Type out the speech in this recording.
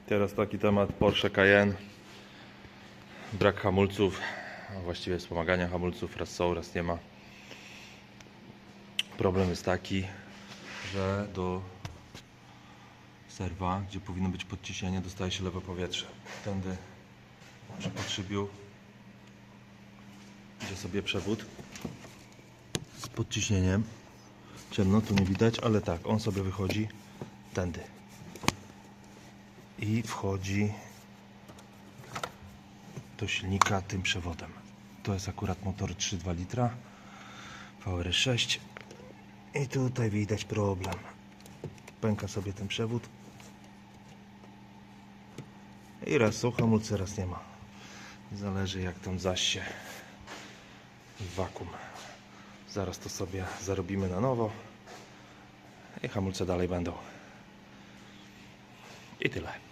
Teraz taki temat Porsche Cayenne. Brak hamulców, a właściwie wspomagania hamulców, raz są, raz nie ma. Problem jest taki, że do serwa, gdzie powinno być podciśnienie, dostaje się lewe powietrze. Tędy przy podszybiu idzie sobie przewód z podciśnieniem. Ciemno, tu nie widać, ale tak, on sobie wychodzi tędy i wchodzi do silnika tym przewodem. To jest akurat motor 3,2 litra VR6 i tutaj widać problem. Pęka sobie ten przewód i raz są hamulce, raz nie ma. Zależy jak tam zaś się w wakum. Zaraz to sobie zarobimy na nowo i hamulce dalej będą. I tyle.